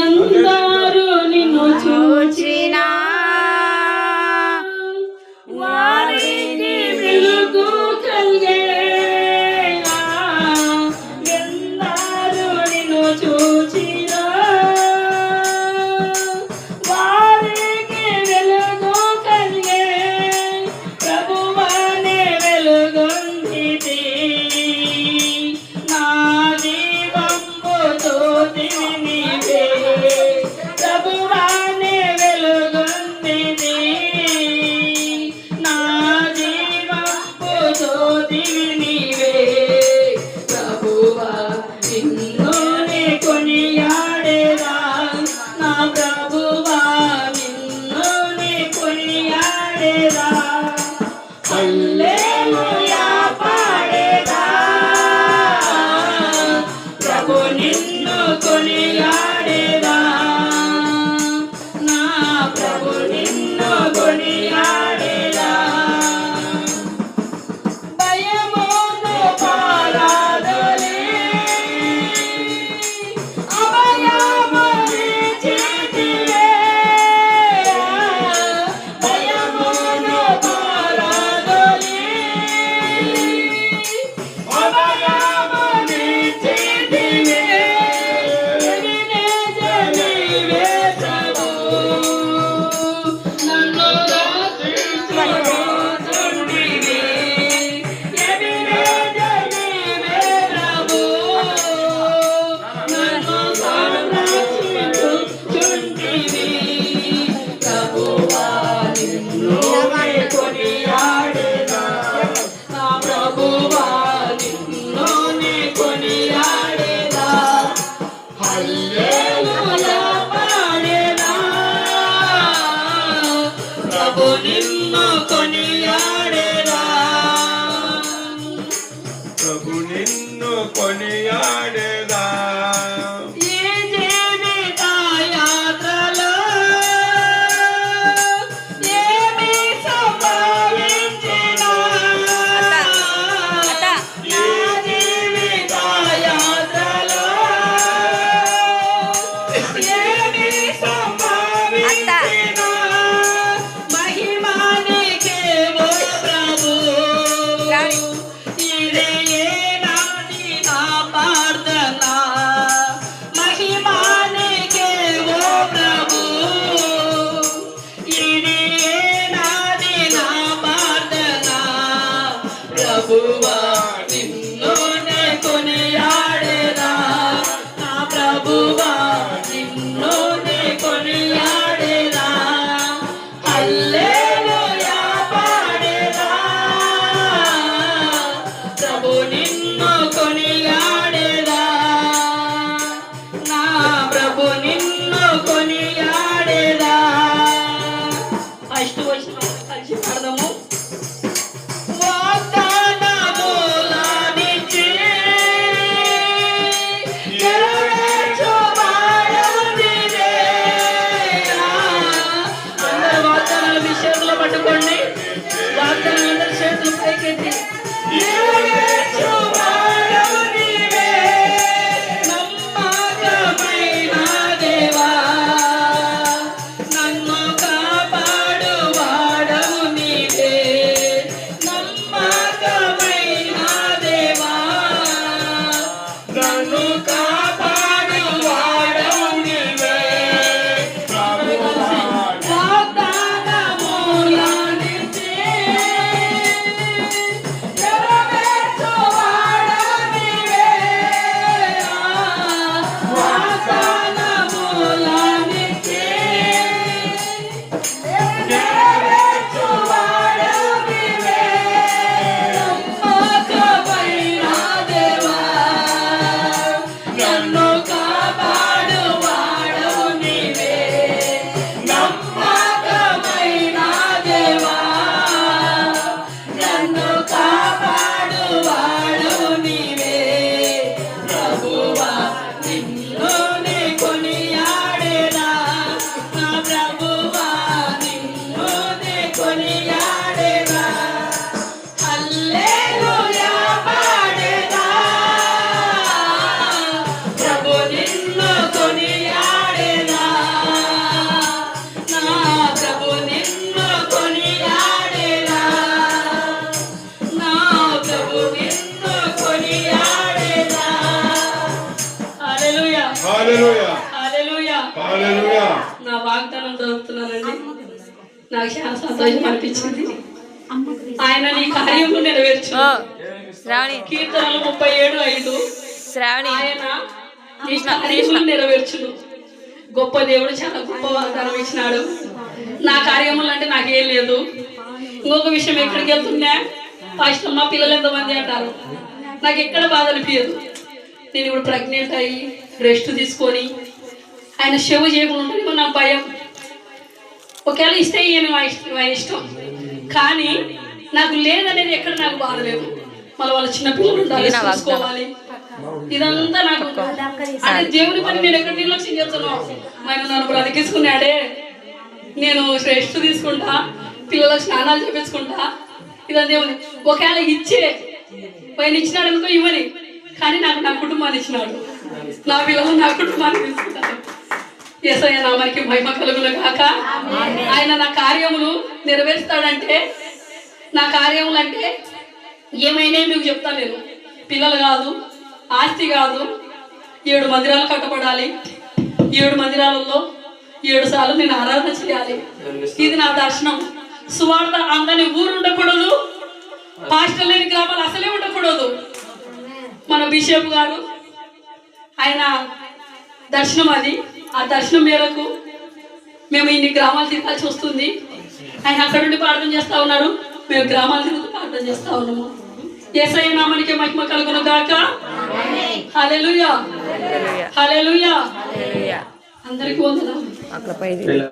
ఎందరూ నిన్ను చూచినా వారికి వెలుగు కలిగేనా. ఎందరూ నిన్ను చూచినా వారికి వెలుగు కలిగే. ప్రభువానే వెలుగొందితి నా దీపంబు జ్యోతివి నీవే. ప్రభువానే వెలుగొందితి నా దీపంబు జ్యోతివి నీవే. ప్రభువా నిన్ను నే కొనియాడేదా నా ప్రభువా నిన్ను నే కొనియాడేదా. హల్లెలూయా పాడేదా ప్రభు నిన్ను కొనియాడేదా. నా ప్రభు నిన్ను కొనియాడేదా. భయమును పారాదలే అభయము నీచితివే. భయమును పారాదలే అభయము నీచితివే. ఎబినేజరు హల్లెలూయా హల్లెలూయా. హల్లెలూయా. నా వాగ్దానం చదువుతున్నానండి. నాకు చాలా సంతోషం అనిపించింది. ఆయన నీ కార్యము నెరవేర్చు. శ్రావణి కీర్తనలు 37:5. శ్రావణి ఆయన నీ కార్యములు నెరవేర్చును. గొప్ప దేవుడు చాలా గొప్ప వాగ్దానం ఇచ్చినాడు. నా కార్యములు అంటే నాకేం లేదు. ఇంకొక విషయం, ఎక్కడికి వెళ్తున్నా ఫస్ట్ మా పిల్లలు ఎంతమంది అంటారు, నాకు ఎక్కడ బాధ అనిపించదు. నేను ఇప్పుడు ప్రెగ్నెంట్ అయ్యి రెస్ట్ తీసుకొని ఆయన సేవ చేయకుండా ఉంటుంది నాకు భయం. ఒకవేళ ఇస్తే ఆయన ఇష్టం, కానీ నాకు లేదనేది ఎక్కడ నాకు బాధ లేదు. మళ్ళీ వాళ్ళ చిన్న పిల్లలు ఉండాలి, చూసుకోవాలి. ఇదంతా నాకు అంటే దేవుని పని నేను ఎక్కడ నిర్లక్ష్యం చేస్తున్నాను. ఆయన నన్ను బ్రతికించుకున్నాడే, నేను రెస్ట్ తీసుకుంటా, పిల్లలకు స్నానాలు చేపించుకుంటా. ఇదంతా దేవుని. ఒకవేళ ఇచ్చే ఆయన ఇచ్చినాడు అనుకో ఇవ్వని, కానీ నాకు నా కుటుంబాన్ని ఇచ్చినాడు. నా పిల్లలు నా కుటుంబాన్ని తీసుకుంటారు. యేసయ్య నామానికి మహిమ కలుగును గాక. ఆయన నా కార్యములు నెరవేరుస్తాడంటే, నా కార్యములు అంటే ఏమైనా మీకు చెప్తాను నేను. పిల్లలు కాదు, ఆస్తి కాదు, 7 మందిరాలు కట్టబడాలి. 7 మందిరాలలో 7 సార్లు నేను ఆరాధన చేయాలి. ఇది నా దర్శనం. సువార్త అందని ఊరు ఉండకూడదు, పాస్టర్ లేని గ్రామాలు అసలే ఉండకూడదు. మన బిషప్ గారు ఆయన దర్శనం అది. ఆ దర్శనం మేరకు మేము ఇన్ని గ్రామాలు తిరగాల్సి వస్తుంది. ఆయన అక్కడ నుండి ప్రార్థన చేస్తా ఉన్నారు, మేము గ్రామాలు తిరుగుతూ ప్రార్థన చేస్తా ఉన్నాము. యేసయ్య నామానికి మహిమ కలుగును గాక. హల్లెలూయా హల్లెలూయా. అందరికీ వందనాలు.